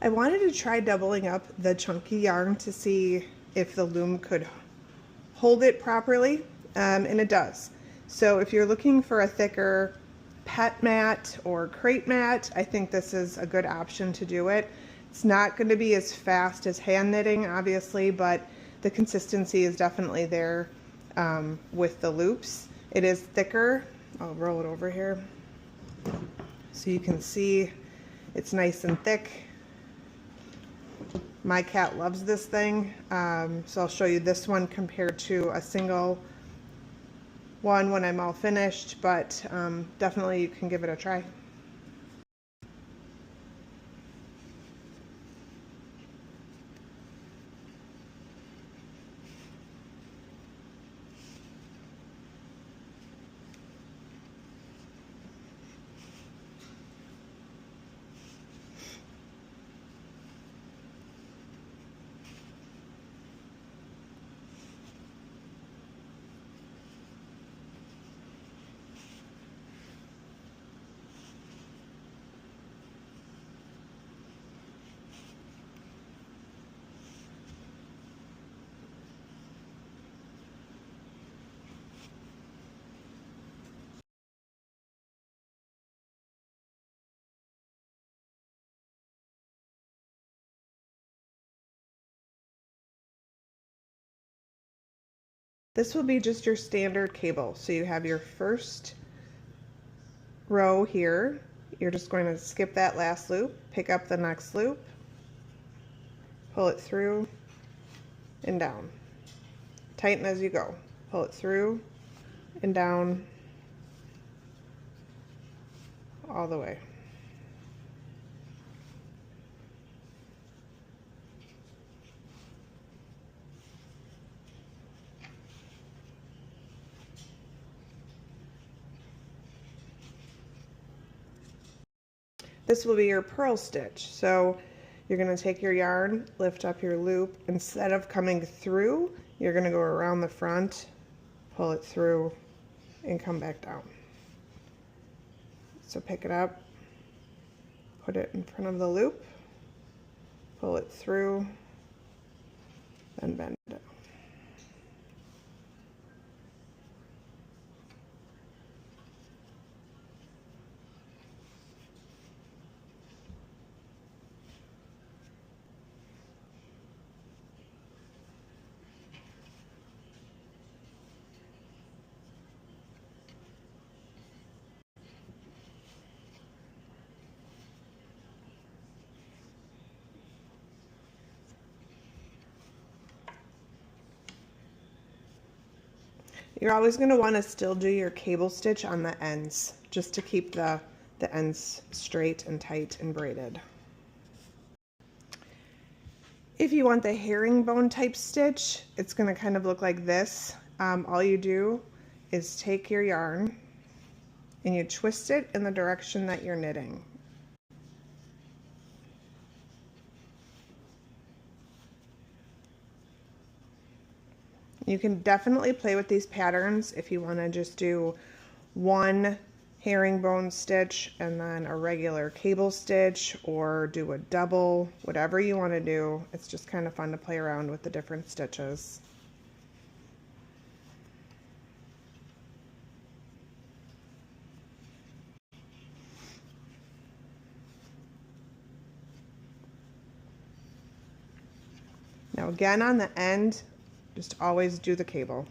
I wanted to try doubling up the chunky yarn to see if the loom could hold it properly, and it does. So if you're looking for a thicker pet mat or crepe mat, I think this is a good option to do it. It's not going to be as fast as hand knitting, obviously, but the consistency is definitely there with the loops. It is thicker. I'll roll it over here so you can see it's nice and thick. My cat loves this thing, so I'll show you this one compared to a single one when I'm all finished, but definitely you can give it a try. This will be just your standard cable. So you have your first row here. You're just going to skip that last loop, pick up the next loop, pull it through and down. Tighten as you go. Pull it through and down all the way. This will be your purl stitch. So you're going to take your yarn, lift up your loop. Instead of coming through, you're going to go around the front, pull it through, and come back down. So pick it up, put it in front of the loop, pull it through, then bend it. You're always going to want to still do your cable stitch on the ends, just to keep the ends straight and tight and braided. If you want the herringbone type stitch, it's going to kind of look like this. All you do is take your yarn and you twist it in the direction that you're knitting. You can definitely play with these patterns if you want to just do one herringbone stitch and then a regular cable stitch, or do a double, whatever you want to do. It's just kind of fun to play around with the different stitches. Now again, on the end, just always do the cable.